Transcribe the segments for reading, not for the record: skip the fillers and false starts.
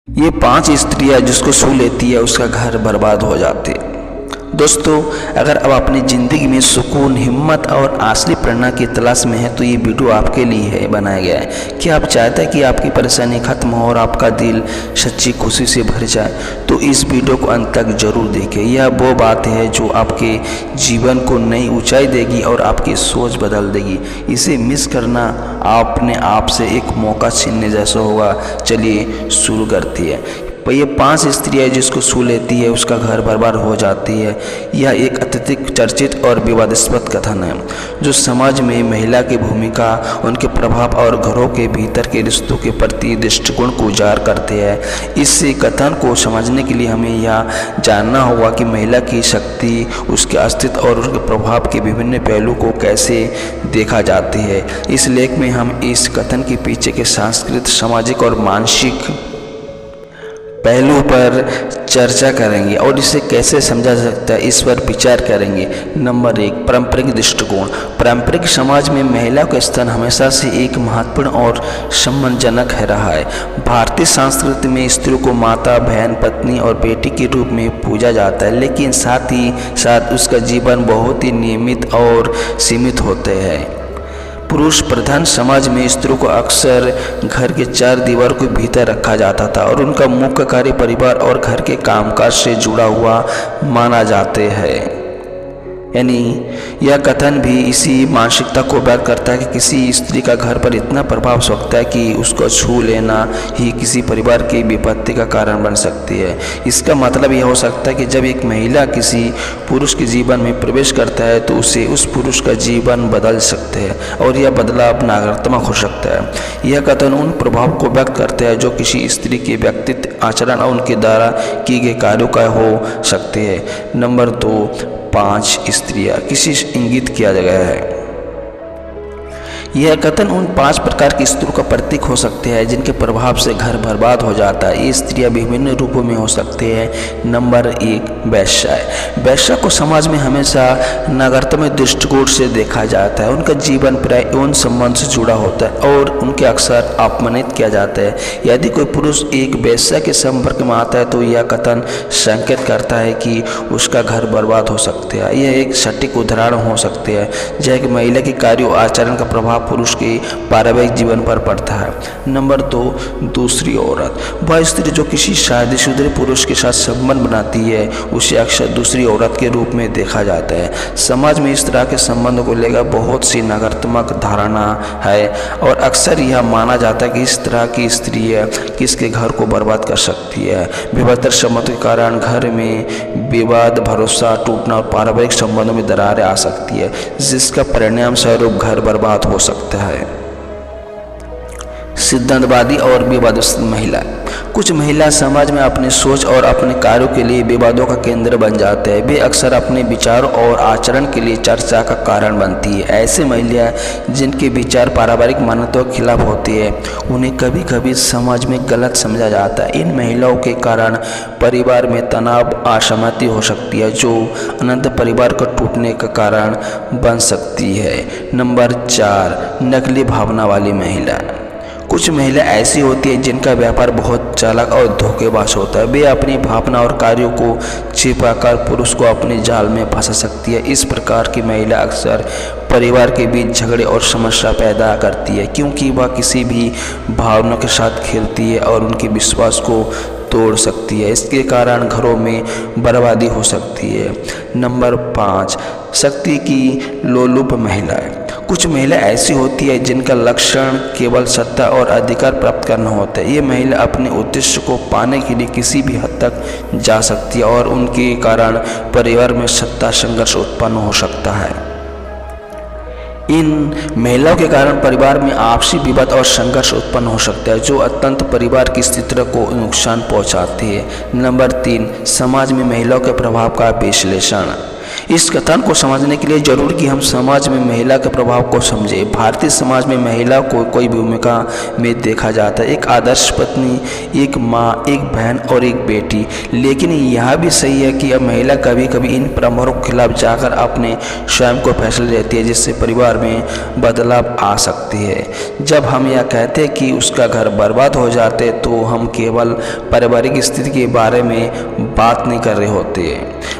ये 5 स्त्रियां जिसको छू लेती है उसका घर बर्बाद हो जाते। दोस्तों, अगर आप अपनी ज़िंदगी में सुकून, हिम्मत और असली प्रेरणा की तलाश में हैं तो ये वीडियो आपके लिए है बनाया गया है। कि आप चाहते हैं कि आपकी परेशानी खत्म हो और आपका दिल सच्ची खुशी से भर जाए तो इस वीडियो को अंत तक जरूर देखें। यह वो बात है जो आपके जीवन को नई ऊंचाई देगी और आपकी सोच बदल देगी। इसे मिस करना अपने आप से एक मौका छीनने जैसा होगा। चलिए शुरू करती है। ये 5 स्त्रियां जिसको छू लेती है उसका घर बर्बाद हो जाती है। यह एक अत्यधिक चर्चित और विवादास्पद कथन है जो समाज में महिला की भूमिका, उनके प्रभाव और घरों के भीतर के रिश्तों के प्रति दृष्टिकोण को उजागर करते हैं। इस कथन को समझने के लिए हमें यह जानना होगा कि महिला की शक्ति, उसके अस्तित्व और उसके प्रभाव के विभिन्न पहलू को कैसे देखा जाती है। इस लेख में हम इस कथन के पीछे के सांस्कृतिक, सामाजिक और मानसिक पहलू पर चर्चा करेंगे और इसे कैसे समझा जा सकता है इस पर विचार करेंगे। नंबर 1, पारंपरिक दृष्टिकोण। पारंपरिक समाज में महिला का स्थान हमेशा से एक महत्वपूर्ण और सम्मानजनक है रहा है। भारतीय संस्कृति में स्त्री को माता, बहन, पत्नी और बेटी के रूप में पूजा जाता है, लेकिन साथ ही साथ उसका जीवन बहुत ही नियमित और सीमित होते हैं। पुरुष प्रधान समाज में स्त्रियों को अक्सर घर के 4 दीवार के भीतर रखा जाता था और उनका मुख्य कार्य परिवार और घर के कामकाज से जुड़ा हुआ माना जाते हैं। यानी यह कथन भी इसी मानसिकता को व्यक्त करता है कि किसी स्त्री का घर पर इतना प्रभाव हो सकता है कि उसको छू लेना ही किसी परिवार की विपत्ति का कारण बन सकती है। इसका मतलब यह हो सकता है कि जब एक महिला किसी पुरुष के जीवन में प्रवेश करता है तो उसे उस पुरुष का जीवन बदल सकते हैं और यह बदलाव नकारात्मक हो सकता है। यह कथन उन प्रभाव को व्यक्त करता है जो किसी स्त्री के व्यक्तित्व, आचरण और उनके द्वारा किए गए कार्यों का हो सकते हैं। नंबर 2, 5 स्त्रियां किसी इंगित किया गया है। यह कथन उन 5 प्रकार की स्त्रियों का प्रतीक हो सकते हैं जिनके प्रभाव से घर बर्बाद हो जाता है। ये स्त्रियां विभिन्न रूपों में हो सकते हैं। नंबर 1, वेश्या। वेश्या को समाज में हमेशा नकारात्मक दृष्टिकोण से देखा जाता है। उनका जीवन प्राय यौन संबंध से जुड़ा होता है और उनके अक्सर अपमानित किया जाता है। यदि कोई पुरुष एक वेश्या के संपर्क में आता है तो यह कथन संकेत करता है कि उसका घर बर्बाद हो सकता है। यह एक सटीक उदाहरण हो सकते हैं जहाँ एक महिला के कार्यों, आचरण का प्रभाव पुरुष के पारिवारिक जीवन पर पड़ता है। नंबर 2, दूसरी औरत। वह स्त्री जो किसी शादीशुदा पुरुष के साथ संबंध बनाती है उसे अक्सर दूसरी औरत के रूप में देखा जाता है। समाज में इस तरह के संबंधों को लेकर बहुत सी नकारात्मक धारणा है और अक्सर यह माना जाता है कि इस तरह की स्त्री है किसके घर को बर्बाद कर सकती है। विभत्तर संबंध के कारण घर में विवाद, भरोसा टूटना और पारिवारिक संबंधों में दरारें आ सकती है, जिसका परिणाम स्वरूप घर बर्बाद हो सकता है। सिद्धांतवादी और विवादग्रस्त महिला। कुछ महिला समाज में अपनी सोच और अपने कार्यों के लिए विवादों का केंद्र बन जाते हैं। वे अक्सर अपने विचारों और आचरण के लिए चर्चा का कारण बनती है। ऐसे महिला जिनके विचार पारिवारिक मान्यताओं के खिलाफ होती है उन्हें कभी कभी समाज में गलत समझा जाता है। इन महिलाओं के कारण परिवार में तनाव, असहमति हो सकती है जो अनंत परिवार को टूटने का कारण बन सकती है। नंबर 4, नकली भावना वाली महिला। कुछ महिला ऐसी होती है जिनका व्यापार बहुत चालाक और धोखेबाज होता है। वे अपनी भावना और कार्यों को छिपाकर पुरुष को अपने जाल में फंसा सकती है। इस प्रकार की महिला अक्सर परिवार के बीच झगड़े और समस्या पैदा करती है क्योंकि वह किसी भी भावना के साथ खेलती है और उनके विश्वास को तोड़ सकती है। इसके कारण घरों में बर्बादी हो सकती है। नंबर 5, शक्ति की लोलुप महिलाएं। कुछ महिला ऐसी होती है जिनका लक्ष्य केवल सत्ता और अधिकार प्राप्त करना होता है। ये महिला अपने उद्देश्य को पाने के लिए किसी भी हद तक जा सकती है और उनके कारण परिवार में सत्ता संघर्ष उत्पन्न हो सकता है। इन महिलाओं के कारण परिवार में आपसी विवाद और संघर्ष उत्पन्न हो सकता है जो अत्यंत परिवार की स्थिति को नुकसान पहुंचाते हैं। नंबर 3, समाज में महिलाओं के प्रभाव का विश्लेषण। इस कथन को समझने के लिए जरूर कि हम समाज में महिला के प्रभाव को समझें। भारतीय समाज में महिला को कोई भूमिका में देखा जाता है, एक आदर्श पत्नी, एक माँ, एक बहन और एक बेटी। लेकिन यह भी सही है कि अब महिला कभी कभी इन परंपराओं के खिलाफ जाकर अपने स्वयं को फैसले लेती है, जिससे परिवार में बदलाव आ सकती है। जब हम यह कहते हैं कि उसका घर बर्बाद हो जाते तो हम केवल पारिवारिक स्थिति के बारे में बात नहीं कर रहे होते,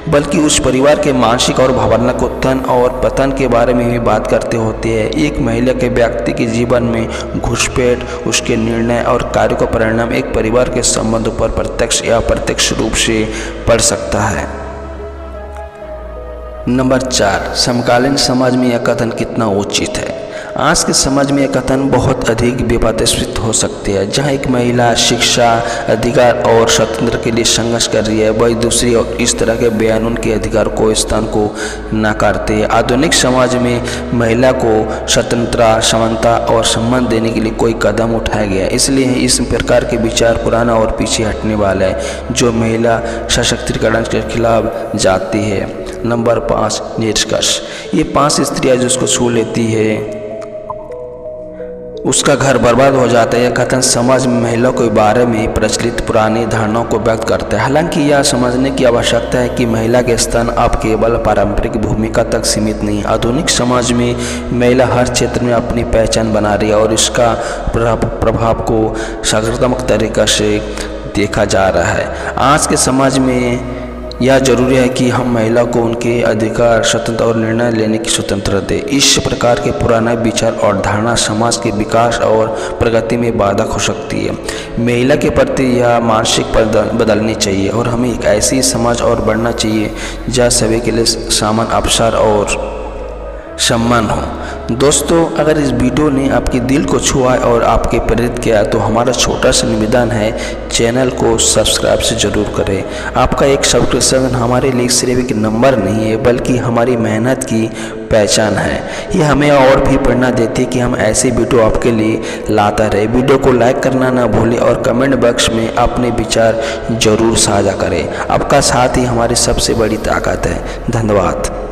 बल्कि उस परिवार के मानसिक और भावनात्मक उत्थान और पतन के बारे में भी बात करते होते हैं। एक महिला के व्यक्ति के जीवन में घुसपैठ उसके निर्णय और कार्य का परिणाम एक परिवार के संबंधों पर प्रत्यक्ष या अप्रत्यक्ष रूप से पड़ सकता है। नंबर 4, समकालीन समाज में यह कथन कितना उचित है। आज के समाज में यह कथन बहुत अधिक विवादास्पद हो सकते हैं। जहां एक महिला शिक्षा, अधिकार और स्वतंत्रता के लिए संघर्ष कर रही है, वही दूसरी और इस तरह के बयान उनके अधिकार को स्थान को नकारते हैं। आधुनिक समाज में महिला को स्वतंत्रता, समानता और सम्मान देने के लिए कोई कदम उठाया गया, इसलिए इस प्रकार के विचार पुराना और पीछे हटने वाला है, जो महिला सशक्तिकरण के खिलाफ जाती है। नंबर 5, निष्कर्ष। ये 5 स्त्रियां जिसको छू लेती है उसका घर बर्बाद हो जाता है। यह कथन समाज में महिलाओं के बारे में प्रचलित पुरानी धारणाओं को व्यक्त करता है। हालांकि यह समझने की आवश्यकता है कि महिला के स्थान अब केवल पारंपरिक भूमिका तक सीमित नहीं। आधुनिक समाज में महिला हर क्षेत्र में अपनी पहचान बना रही है और इसका प्रभाव को सकारात्मक तरीका से देखा जा रहा है। आज के समाज में यह जरूरी है कि हम महिला को उनके अधिकार, स्वतंत्रता और निर्णय लेने की स्वतंत्रता दें। इस प्रकार के पुराना विचार और धारणा समाज के विकास और प्रगति में बाधक हो सकती है। महिला के प्रति यह मानसिक बदलनी चाहिए और हमें एक ऐसी समाज और बढ़ना चाहिए जहाँ सभी के लिए समान अवसर और सम्मान हो। दोस्तों, अगर इस वीडियो ने आपके दिल को छुआ और आपके प्रेरित किया तो हमारा छोटा सा निवेदन है, चैनल को सब्सक्राइब से जरूर करें। आपका एक सब्सक्रिप्शन हमारे लिए सिर्फ एक नंबर नहीं है, बल्कि हमारी मेहनत की पहचान है। ये हमें और भी प्रेरणा देती है कि हम ऐसे वीडियो आपके लिए लाता रहे। वीडियो को लाइक करना ना भूलें और कमेंट बॉक्स में अपने विचार जरूर साझा करें। आपका साथ ही हमारी सबसे बड़ी ताकत है। धन्यवाद।